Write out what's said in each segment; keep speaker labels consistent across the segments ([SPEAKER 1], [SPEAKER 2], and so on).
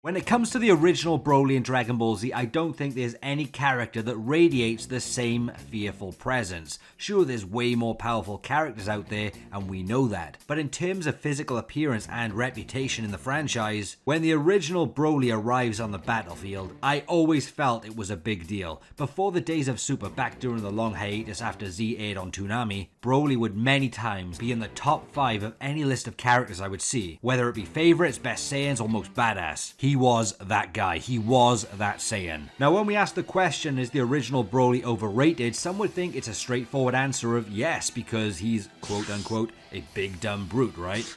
[SPEAKER 1] When it comes to the original Broly in Dragon Ball Z, I don't think there's any character that radiates the same fearful presence. Sure, there's way more powerful characters out there, and we know that. But in terms of physical appearance and reputation in the franchise, when the original Broly arrives on the battlefield, I always felt it was a big deal. Before the days of Super, back during the long hiatus after Z aired on Toonami, Broly would many times be in the top 5 of any list of characters I would see, whether it be favorites, best Saiyans, or most badass. He was that guy. He was that Saiyan. Now, when we ask the question, is the original Broly overrated, some would think it's a straightforward answer of yes, because he's quote unquote a big dumb brute, right?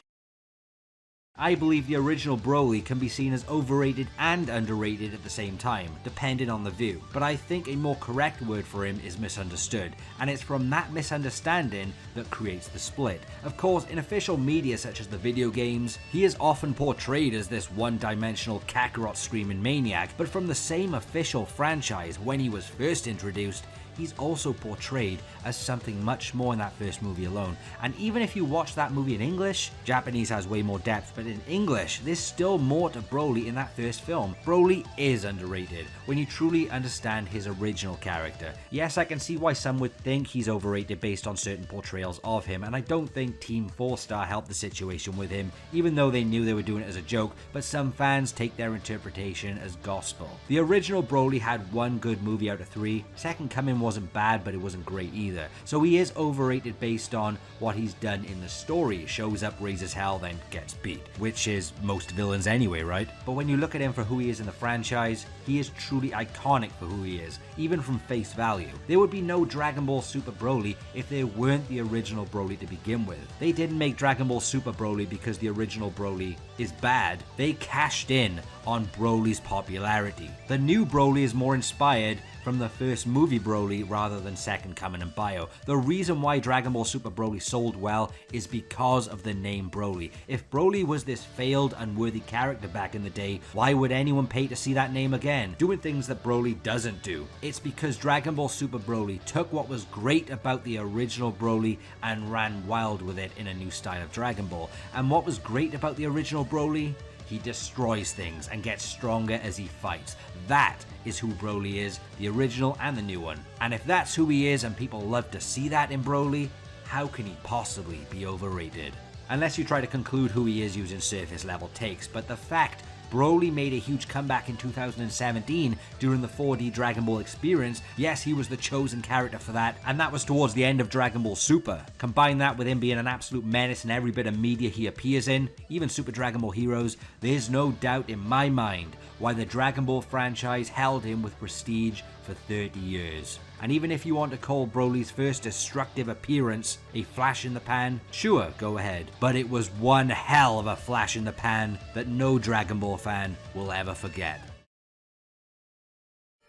[SPEAKER 1] I believe the original Broly can be seen as overrated and underrated at the same time, depending on the view. But I think a more correct word for him is misunderstood, and it's from that misunderstanding that creates the split. Of course, in official media such as the video games, he is often portrayed as this one-dimensional Kakarot screaming maniac, but from the same official franchise when he was first introduced, he's also portrayed as something much more in that first movie alone. And even if you watch that movie in English, Japanese has way more depth, but in English, there's still more to Broly in that first film. Broly is underrated when you truly understand his original character. Yes, I can see why some would think he's overrated based on certain portrayals of him, and I don't think Team 4-Star helped the situation with him, even though they knew they were doing it as a joke, but some fans take their interpretation as gospel. The original Broly had one good movie out of 3. Second Coming wasn't bad, but it wasn't great either. So he is overrated based on what he's done in the story. Shows up, raises hell, then gets beat, which is most villains anyway, right? But when you look at him for who he is in the franchise, he is truly iconic for who he is, even from face value. There would be no Dragon Ball Super Broly if there weren't the original Broly to begin with. They didn't make Dragon Ball Super Broly because the original Broly is bad. They cashed in on Broly's popularity. The new Broly is more inspired from the first movie Broly rather than Second Coming and Bio. The reason why Dragon Ball Super Broly sold well is because of the name Broly. If Broly was this failed, unworthy character back in the day, why would anyone pay to see that name again, doing things that Broly doesn't do? It's because Dragon Ball Super Broly took what was great about the original Broly and ran wild with it in a new style of Dragon Ball. And what was great about the original Broly? He destroys things and gets stronger as he fights. That is who Broly is, the original and the new one. And if that's who he is and people love to see that in Broly, how can he possibly be overrated? Unless you try to conclude who he is using surface level takes, but the fact Broly made a huge comeback in 2017 during the 4D Dragon Ball experience. Yes, he was the chosen character for that, and that was towards the end of Dragon Ball Super. Combine that with him being an absolute menace in every bit of media he appears in, even Super Dragon Ball Heroes, there's no doubt in my mind why the Dragon Ball franchise held him with prestige for 30 years. And even if you want to call Broly's first destructive appearance a flash in the pan, sure, go ahead. But it was one hell of a flash in the pan that no Dragon Ball fan will ever forget.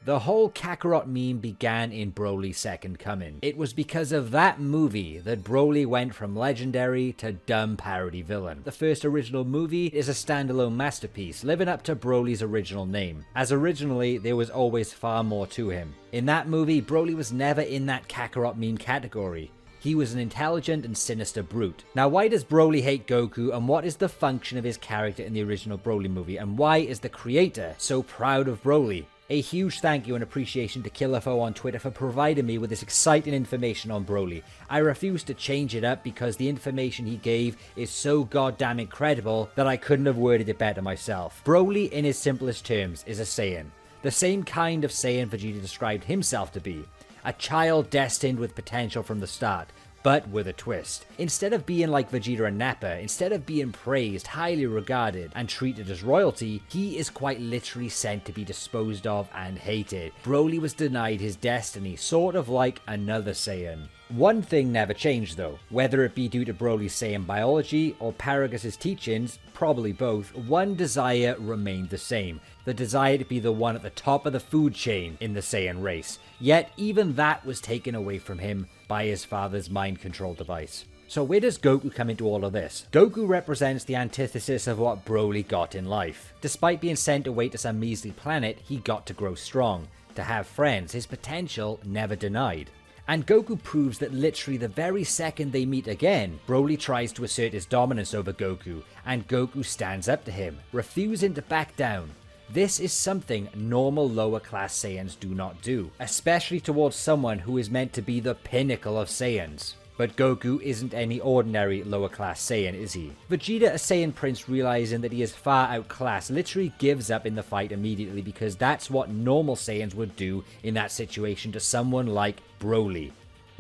[SPEAKER 1] The whole Kakarot meme began in Broly's Second Coming. It was because of that movie that Broly went from legendary to dumb parody villain. The first original movie is a standalone masterpiece, living up to Broly's original name, as originally there was always far more to him. In that movie, Broly was never in that Kakarot meme category. He was an intelligent and sinister brute. Now, why does Broly hate Goku, and what is the function of his character in the original Broly movie, and why is the creator so proud of Broly? A huge thank you and appreciation to KillerFo on Twitter for providing me with this exciting information on Broly. I refuse to change it up because the information he gave is so goddamn incredible that I couldn't have worded it better myself. Broly, in his simplest terms, is a Saiyan. The same kind of Saiyan Vegeta described himself to be. A child destined with potential from the start, but with a twist. Instead of being like Vegeta and Nappa, instead of being praised, highly regarded, and treated as royalty, he is quite literally sent to be disposed of and hated. Broly was denied his destiny, sort of like another Saiyan. One thing never changed though, whether it be due to Broly's Saiyan biology or Paragus' teachings, probably both, one desire remained the same. The desire to be the one at the top of the food chain in the Saiyan race. Yet even that was taken away from him by his father's mind control device. So where does Goku come into all of this? Goku represents the antithesis of what Broly got in life. Despite being sent away to some measly planet, he got to grow strong, to have friends, his potential never denied. And Goku proves that literally the very second they meet again, Broly tries to assert his dominance over Goku, and Goku stands up to him, refusing to back down. This is something normal lower class Saiyans do not do, especially towards someone who is meant to be the pinnacle of Saiyans. But Goku isn't any ordinary lower class Saiyan, is he? Vegeta, a Saiyan prince, realizing that he is far outclassed, literally gives up in the fight immediately because that's what normal Saiyans would do in that situation to someone like Broly.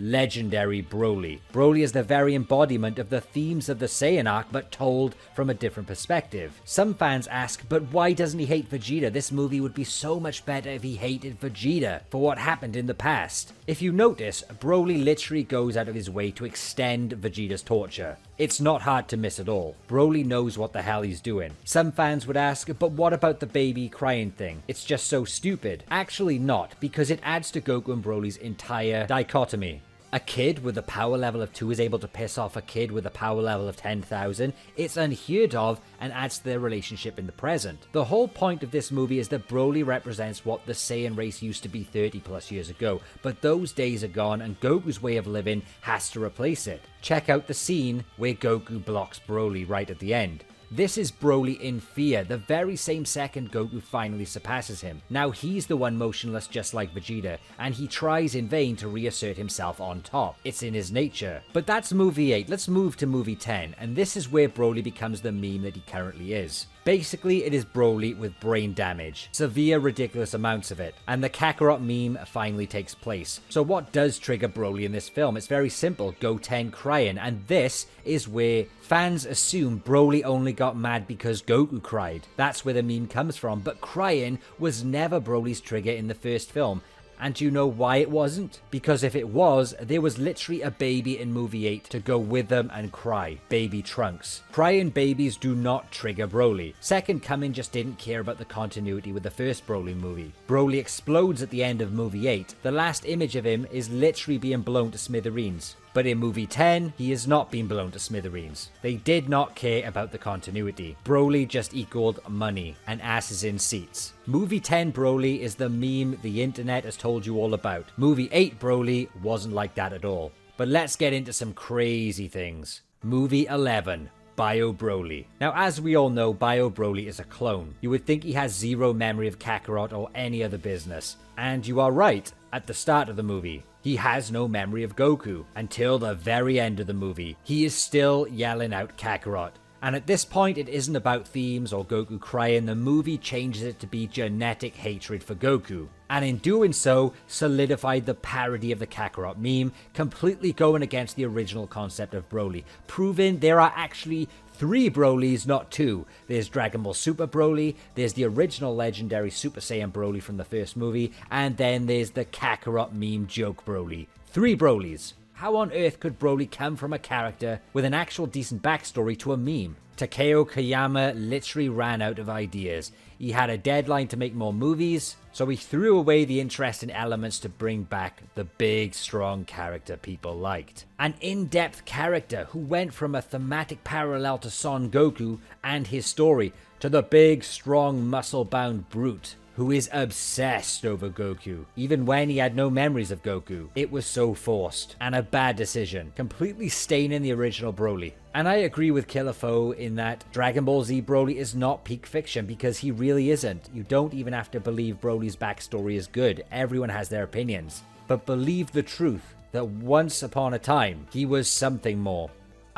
[SPEAKER 1] Legendary Broly. Broly is the very embodiment of the themes of the Saiyan arc, but told from a different perspective. Some fans ask, but why doesn't he hate Vegeta? This movie would be so much better if he hated Vegeta for what happened in the past. If you notice, Broly literally goes out of his way to extend Vegeta's torture. It's not hard to miss at all. Broly knows what the hell he's doing. Some fans would ask, but what about the baby crying thing? It's just so stupid. Actually not, because it adds to Goku and Broly's entire dichotomy. A kid with a power level of 2 is able to piss off a kid with a power level of 10,000. It's unheard of and adds to their relationship in the present. The whole point of this movie is that Broly represents what the Saiyan race used to be 30 plus years ago, but those days are gone and Goku's way of living has to replace it. Check out the scene where Goku blocks Broly right at the end. This is Broly in fear, the very same second Goku finally surpasses him. Now he's the one motionless just like Vegeta, and he tries in vain to reassert himself on top. It's in his nature. But that's movie 8, let's move to movie 10, and this is where Broly becomes the meme that he currently is. Basically, it is Broly with brain damage, severe ridiculous amounts of it, and the Kakarot meme finally takes place. So what does trigger Broly in this film? It's very simple, Goten crying, and this is where fans assume Broly only got mad because Goku cried. That's where the meme comes from, but crying was never Broly's trigger in the first film. And do you know why it wasn't? Because if it was, there was literally a baby in movie 8 to go with them and cry. Baby Trunks. Crying babies do not trigger Broly. Second Coming just didn't care about the continuity with the first Broly movie. Broly explodes at the end of movie 8. The last image of him is literally being blown to smithereens. But in movie 10, he has not been blown to smithereens. They did not care about the continuity. Broly just equaled money and asses in seats. Movie 10 Broly is the meme the internet has told you all about. Movie 8 Broly wasn't like that at all. But let's get into some crazy things. Movie 11. Bio Broly. Now, as we all know, Bio Broly is a clone. You would think he has zero memory of Kakarot or any other business. And you are right, at the start of the movie. He has no memory of Goku until the very end of the movie. He is still yelling out Kakarot. And at this point, it isn't about themes or Goku crying. The movie changes it to be genetic hatred for Goku. And in doing so, solidified the parody of the Kakarot meme, completely going against the original concept of Broly, proving there are actually 3 Brolys, not 2. There's Dragon Ball Super Broly, there's the original Legendary Super Saiyan Broly from the first movie, and then there's the Kakarot meme joke Broly. 3 Brolys. How on earth could Broly come from a character with an actual decent backstory to a meme? Takeo Kayama literally ran out of ideas. He had a deadline to make more movies, so he threw away the interesting elements to bring back the big, strong character people liked. An in-depth character who went from a thematic parallel to Son Goku and his story to the big, strong, muscle-bound brute who is obsessed over Goku, even when he had no memories of Goku. It was so forced, and a bad decision, completely staining the original Broly. And I agree with Killer Foe in that Dragon Ball Z Broly is not peak fiction, because he really isn't. You don't even have to believe Broly's backstory is good. Everyone has their opinions. But believe the truth, that once upon a time, he was something more.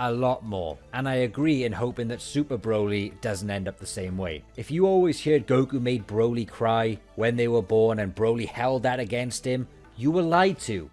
[SPEAKER 1] A lot more. And I agree in hoping that Super Broly doesn't end up the same way. If you always heard Goku made Broly cry when they were born and Broly held that against him, you were lied to.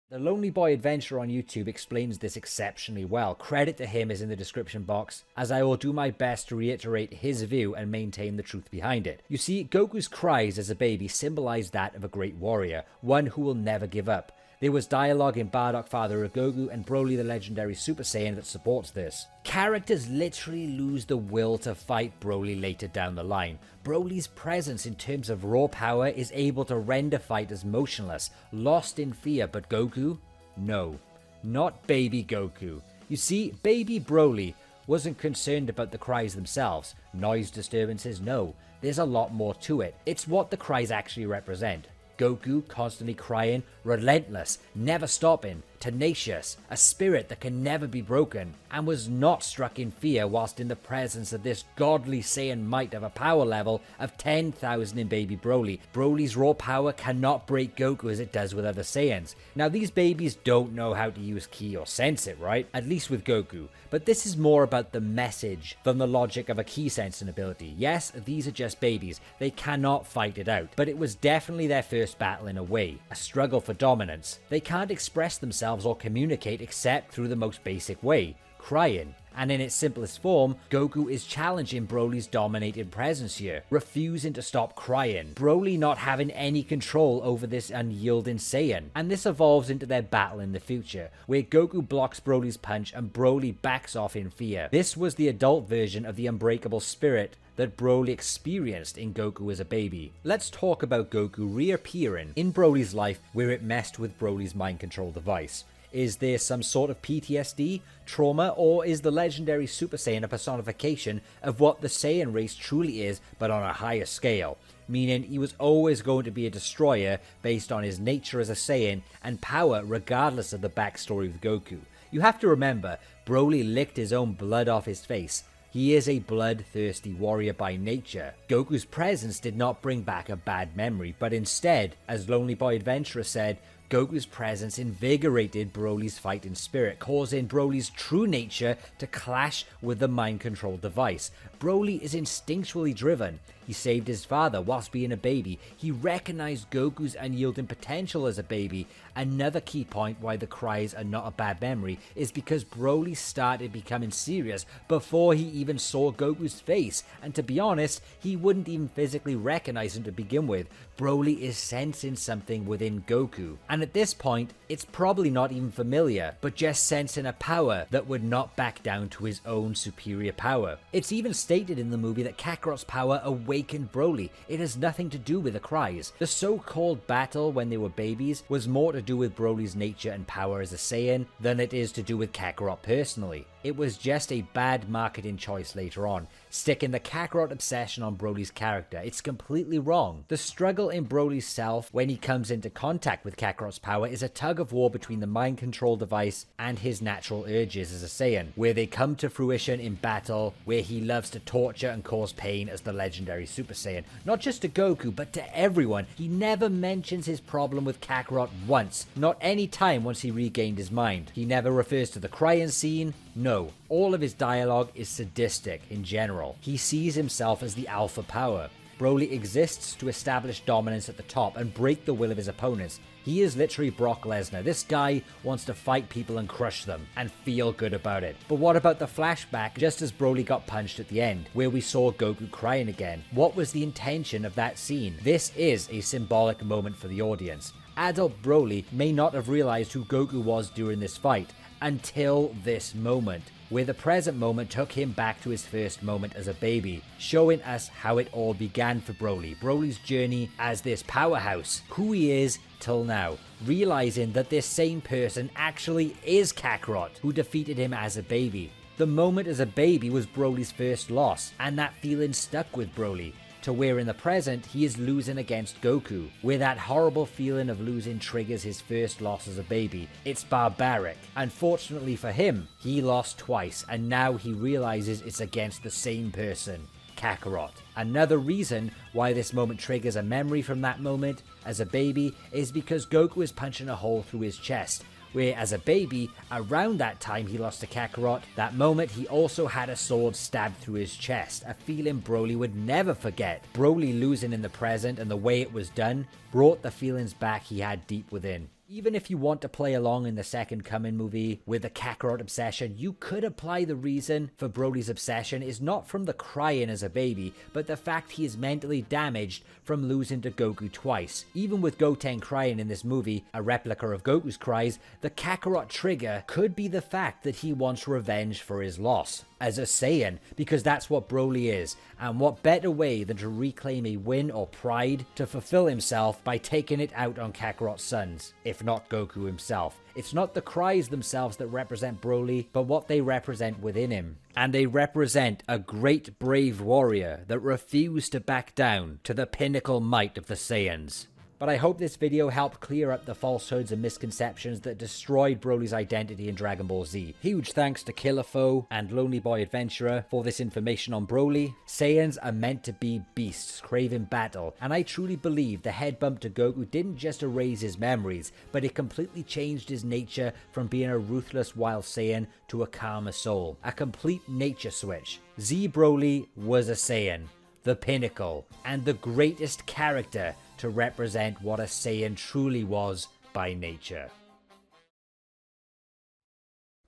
[SPEAKER 1] The Lonely Boy Adventurer on YouTube explains this exceptionally well. Credit to him is in the description box, as I will do my best to reiterate his view and maintain the truth behind it. You see, Goku's cries as a baby symbolized that of a great warrior, one who will never give up. There was dialogue in Bardock, Father of Goku, and Broly the Legendary Super Saiyan that supports this. Characters literally lose the will to fight Broly later down the line. Broly's presence in terms of raw power is able to render fighters motionless, lost in fear, but Goku? No. Not baby Goku. You see, baby Broly wasn't concerned about the cries themselves. Noise disturbances? No. There's a lot more to it. It's what the cries actually represent. Goku constantly crying, relentless, never stopping,
[SPEAKER 2] tenacious, a spirit that can never be broken, and was not struck in fear whilst in the presence of this godly Saiyan might of a power level of 10,000 in baby Broly. Broly's raw power cannot break Goku as it does with other Saiyans. Now these babies don't know how to use ki or sense it, right? At least with Goku. But this is more about the message than the logic of a ki sensing ability. Yes, these are just babies. They cannot fight it out. But it was definitely their first battle in a way. A struggle for dominance. They can't express themselves or communicate except through the most basic way. Crying. And in its simplest form, Goku is challenging Broly's dominated presence here, refusing to stop crying, Broly not having any control over this unyielding Saiyan. And this evolves into their battle in the future, where Goku blocks Broly's punch and Broly backs off in fear. This was the adult version of the unbreakable spirit that Broly experienced in Goku as a baby. Let's talk about Goku reappearing in Broly's life where it messed with Broly's mind control device. Is there some sort of PTSD, trauma, or is the legendary Super Saiyan a personification of what the Saiyan race truly is, but on a higher scale? Meaning he was always going to be a destroyer based on his nature as a Saiyan and power regardless of the backstory of Goku. You have to remember, Broly licked his own blood off his face. He is a bloodthirsty warrior by nature. Goku's presence did not bring back a bad memory, but instead, as LonelyBoyAdventurer said, Goku's presence invigorated Broly's fighting spirit, causing Broly's true nature to clash with the mind control device. Broly is instinctually driven. He saved his father whilst being a baby. He recognized Goku's unyielding potential as a baby. Another key point why the cries are not a bad memory is because Broly started becoming serious before he even saw Goku's face. And to be honest, he wouldn't even physically recognize him to begin with. Broly is sensing something within Goku. And at this point, it's probably not even familiar, but just sensing a power that would not back down to his own superior power. It's even stated in the movie that Kakarot's power awakened Broly. It has nothing to do with the cries. The so-called battle when they were babies was more to do with Broly's nature and power as a Saiyan than it is to do with Kakarot personally. It was just a bad marketing choice later on, sticking the Kakarot obsession on Broly's character. It's completely wrong. The struggle in Broly's self when he comes into contact with Kakarot's power is a tug of war between the mind control device and his natural urges as a Saiyan, where they come to fruition in battle, where he loves to torture and cause pain as the legendary Super Saiyan. Not just to Goku, but to everyone. He never mentions his problem with Kakarot once. Not any time once he regained his mind. He never refers to the crying scene. No, all of his dialogue is sadistic in general. He sees himself as the alpha power. Broly exists to establish dominance at the top and break the will of his opponents. He is literally Brock Lesnar. This guy wants to fight people and crush them and feel good about it. But what about the flashback just as Broly got punched at the end, where we saw Goku crying again? What was the intention of that scene? This is a symbolic moment for the audience. Adult Broly may not have realized who Goku was during this fight until this moment, where the present moment took him back to his first moment as a baby, showing us how it all began for Broly. Broly's journey as this powerhouse, who he is till now, realizing that this same person actually is Kakarot, who defeated him as a baby. The moment as a baby was Broly's first loss, and that feeling stuck with Broly, to where in the present he is losing against Goku, where that horrible feeling of losing triggers his first loss as a baby. It's barbaric. Unfortunately for him, he lost twice, and now he realizes it's against the same person, Kakarot. Another reason why this moment triggers a memory from that moment as a baby is because Goku is punching a hole through his chest, where as a baby, around that time he lost to Kakarot, that moment he also had a sword stabbed through his chest, a feeling Broly would never forget. Broly losing in the present and the way it was done brought the feelings back he had deep within. Even if you want to play along in the Second Coming movie with the Kakarot obsession, you could apply the reason for Broly's obsession is not from the crying as a baby, but the fact he is mentally damaged from losing to Goku twice. Even with Goten crying in this movie, a replica of Goku's cries, the Kakarot trigger could be the fact that he wants revenge for his loss as a Saiyan, because that's what Broly is. And what better way than to reclaim a win or pride to fulfill himself by taking it out on Kakarot's sons, if not Goku himself. It's not the cries themselves that represent Broly, but what they represent within him. And they represent a great brave warrior that refused to back down to the pinnacle might of the Saiyans. But I hope this video helped clear up the falsehoods and misconceptions that destroyed Broly's identity in Dragon Ball Z. Huge thanks to Killerfoe and LonelyBoyAdventurer for this information on Broly. Saiyans are meant to be beasts, craving battle, and I truly believe the head bump to Goku didn't just erase his memories, but it completely changed his nature from being a ruthless wild Saiyan to a calmer soul. A complete nature switch. Z Broly was a Saiyan, the pinnacle, and the greatest character to represent what a Saiyan truly was by nature.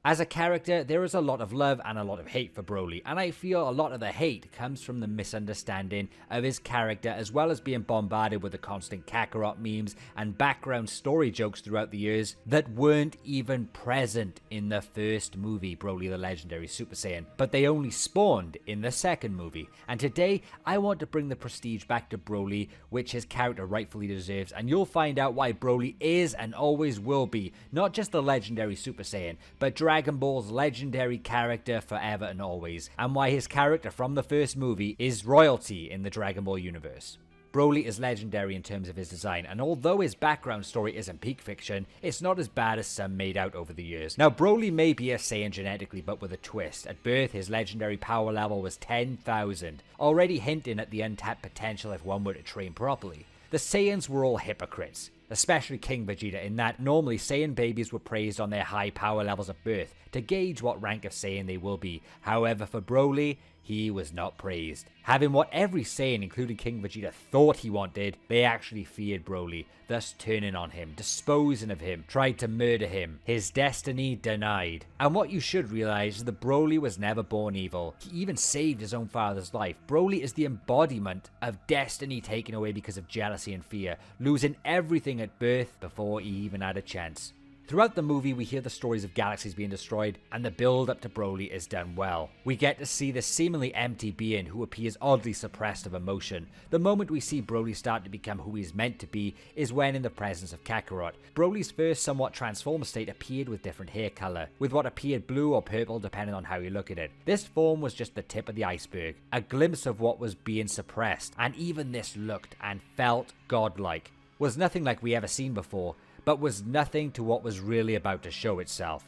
[SPEAKER 2] As a character, there is a lot of love and a lot of hate for Broly, and I feel a lot of the hate comes from the misunderstanding of his character, as well as being bombarded with the constant Kakarot memes and background story jokes throughout the years that weren't even present in the first movie, Broly the Legendary Super Saiyan, but they only spawned in the second movie. And today, I want to bring the prestige back to Broly, which his character rightfully deserves, and you'll find out why Broly is and always will be not just the Legendary Super Saiyan, but Dragon Ball's legendary character forever and always, and why his character from the first movie is royalty in the Dragon Ball universe. Broly is legendary in terms of his design, and although his background story isn't peak fiction, it's not as bad as some made out over the years. Now, Broly may be a Saiyan genetically, but with a twist. At birth, his legendary power level was 10,000, already hinting at the untapped potential if one were to train properly. The Saiyans were all hypocrites, especially King Vegeta, in that normally Saiyan babies were praised on their high power levels at birth to gauge what rank of Saiyan they will be. However, for Broly, he was not praised. Having what every Saiyan, including King Vegeta, thought he wanted, they actually feared Broly, thus turning on him, disposing of him, tried to murder him, his destiny denied. And what you should realize is that Broly was never born evil. He even saved his own father's life. Broly is the embodiment of destiny taken away because of jealousy and fear, losing everything at birth before he even had a chance. Throughout the movie, we hear the stories of galaxies being destroyed, and the build up to Broly is done well. We get to see this seemingly empty being who appears oddly suppressed of emotion. The moment we see Broly start to become who he's meant to be is when in the presence of Kakarot. Broly's first somewhat transformed state appeared with different hair color, with what appeared blue or purple depending on how you look at it. This form was just the tip of the iceberg, a glimpse of what was being suppressed, and even this looked and felt godlike. Was nothing like we ever seen before, but was nothing to what was really about to show itself.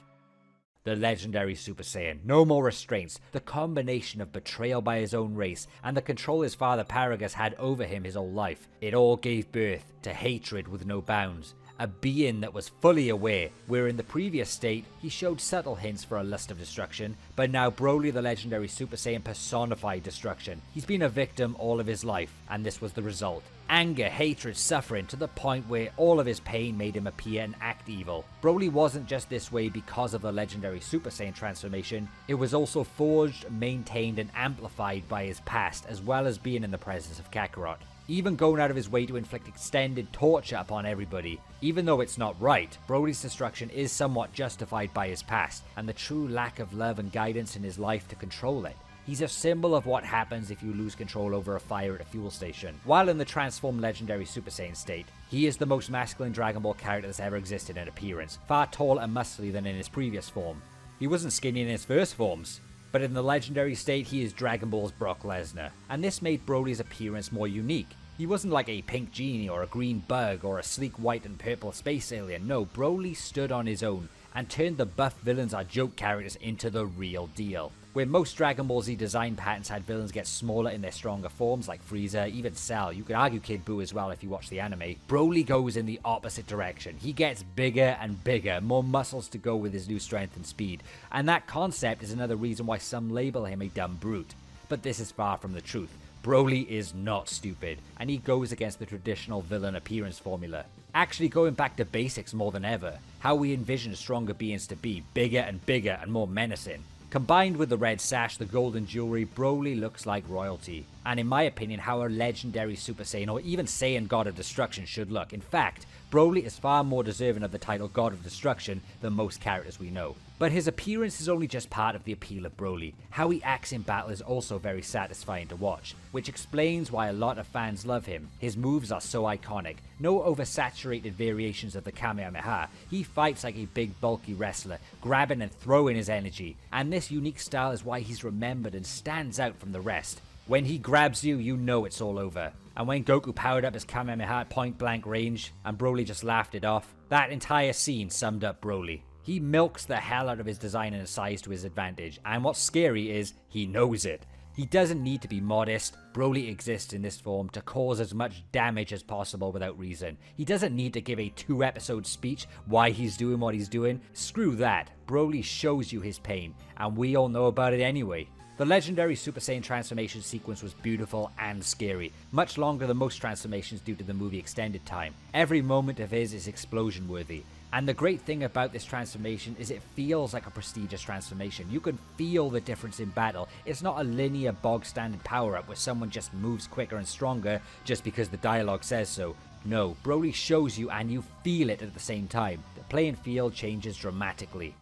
[SPEAKER 2] The Legendary Super Saiyan. No more restraints. The combination of betrayal by his own race and the control his father Paragus had over him his whole life. It all gave birth to hatred with no bounds. A being that was fully aware, where in the previous state, he showed subtle hints for a lust of destruction, but now Broly the Legendary Super Saiyan personified destruction. He's been a victim all of his life, and this was the result. Anger, hatred, suffering, to the point where all of his pain made him appear and act evil. Broly wasn't just this way because of the Legendary Super Saiyan transformation, it was also forged, maintained, and amplified by his past, as well as being in the presence of Kakarot. Even going out of his way to inflict extended torture upon everybody. Even though it's not right, Broly's destruction is somewhat justified by his past, and the true lack of love and guidance in his life to control it. He's a symbol of what happens if you lose control over a fire at a fuel station. While in the transformed Legendary Super Saiyan state, he is the most masculine Dragon Ball character that's ever existed in appearance, far taller and muscly than in his previous form. He wasn't skinny in his first forms, but in the Legendary state he is Dragon Ball's Brock Lesnar, and this made Broly's appearance more unique. He wasn't like a pink genie or a green bug or a sleek white and purple space alien. No, Broly stood on his own and turned the buff villains or joke characters into the real deal. Where most Dragon Ball Z design patterns had villains get smaller in their stronger forms like Frieza, even Cell, you could argue Kid Buu as well if you watch the anime, Broly goes in the opposite direction. He gets bigger and bigger, more muscles to go with his new strength and speed, and that concept is another reason why some label him a dumb brute. But this is far from the truth. Broly is not stupid, and he goes against the traditional villain appearance formula. Actually going back to basics more than ever, how we envision stronger beings to be, bigger and more menacing. Combined with the red sash, the golden jewelry, Broly looks like royalty. And in my opinion, how a Legendary Super Saiyan or even Saiyan God of Destruction should look. In fact, Broly is far more deserving of the title God of Destruction than most characters we know. But his appearance is only just part of the appeal of Broly. How he acts in battle is also very satisfying to watch, which explains why a lot of fans love him. His moves are so iconic. No oversaturated variations of the Kamehameha. He fights like a big bulky wrestler, grabbing and throwing his energy. And this unique style is why he's remembered and stands out from the rest. When he grabs you, you know it's all over. And when Goku powered up his Kamehameha at point blank range, and Broly just laughed it off, that entire scene summed up Broly. He milks the hell out of his design and his size to his advantage, and what's scary is, he knows it. He doesn't need to be modest. Broly exists in this form to cause as much damage as possible without reason. He doesn't need to give a 2-episode speech why he's doing what he's doing. Screw that. Broly shows you his pain, and we all know about it anyway. The legendary Super Saiyan transformation sequence was beautiful and scary, much longer than most transformations due to the movie extended time. Every moment of his is explosion worthy. And the great thing about this transformation is it feels like a prestigious transformation. You can feel the difference in battle. It's not a linear bog standard power up where someone just moves quicker and stronger just because the dialogue says so. No, Broly shows you and you feel it at the same time. The playing field changes dramatically.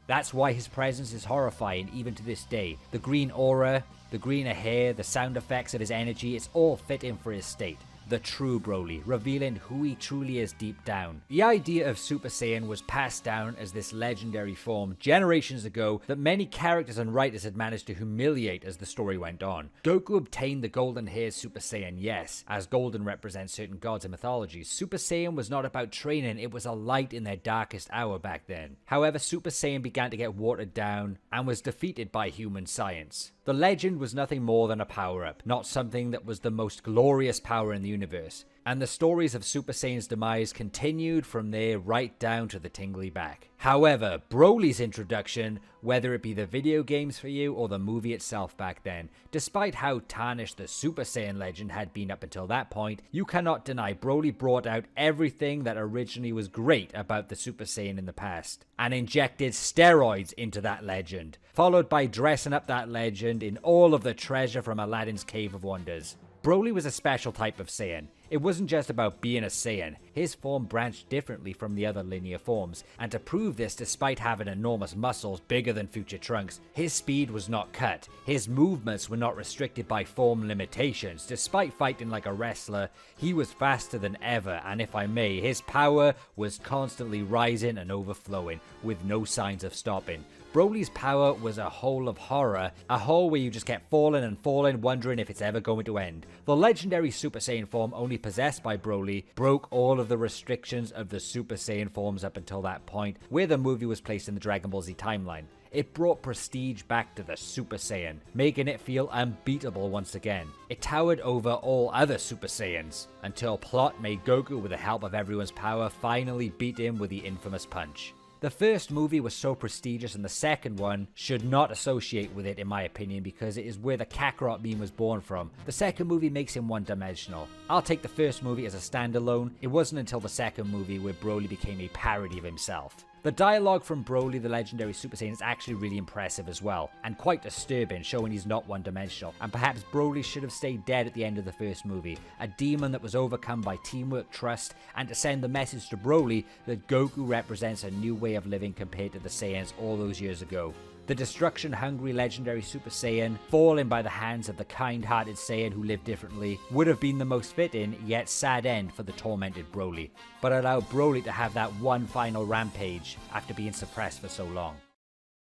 [SPEAKER 2] That's why his presence is horrifying even to this day. The green aura, the greener hair, the sound effects of his energy, it's all fitting for his state. The true Broly, revealing who he truly is deep down. The idea of Super Saiyan was passed down as this legendary form generations ago that many characters and writers had managed to humiliate as the story went on. Goku obtained the golden haired Super Saiyan, yes, as golden represents certain gods and mythologies. Super Saiyan was not about training, it was a light in their darkest hour back then. However, Super Saiyan began to get watered down and was defeated by human science. The legend was nothing more than a power-up, not something that was the most glorious power in the universe. And the stories of Super Saiyan's demise continued from there right down to the tingly back. However, Broly's introduction, whether it be the video games for you or the movie itself back then, despite how tarnished the Super Saiyan legend had been up until that point, you cannot deny Broly brought out everything that originally was great about the Super Saiyan in the past, and injected steroids into that legend, followed by dressing up that legend in all of the treasure from Aladdin's Cave of Wonders. Broly was a special type of Saiyan. It wasn't just about being a Saiyan, his form branched differently from the other linear forms, and to prove this despite having enormous muscles bigger than future Trunks, his speed was not cut, his movements were not restricted by form limitations. Despite fighting like a wrestler, he was faster than ever, and if I may, his power was constantly rising and overflowing, with no signs of stopping. Broly's power was a hole of horror, a hole where you just kept falling and falling, wondering if it's ever going to end. The legendary Super Saiyan form only possessed by Broly broke all of the restrictions of the Super Saiyan forms up until that point, where the movie was placed in the Dragon Ball Z timeline. It brought prestige back to the Super Saiyan, making it feel unbeatable once again. It towered over all other Super Saiyans, until plot made Goku, with the help of everyone's power, finally beat him with the infamous punch. The first movie was so prestigious and the second one should not associate with it in my opinion because it is where the Kakarot meme was born from. The second movie makes him one-dimensional. I'll take the first movie as a standalone. It wasn't until the second movie where Broly became a parody of himself. The dialogue from Broly, the legendary Super Saiyan, is actually really impressive as well, and quite disturbing, showing he's not one-dimensional, and perhaps Broly should have stayed dead at the end of the first movie, a demon that was overcome by teamwork, trust, and to send the message to Broly that Goku represents a new way of living compared to the Saiyans all those years ago. The destruction-hungry legendary Super Saiyan, falling by the hands of the kind-hearted Saiyan who lived differently, would have been the most fitting yet sad end for the tormented Broly, but allowed Broly to have that one final rampage after being suppressed for so long.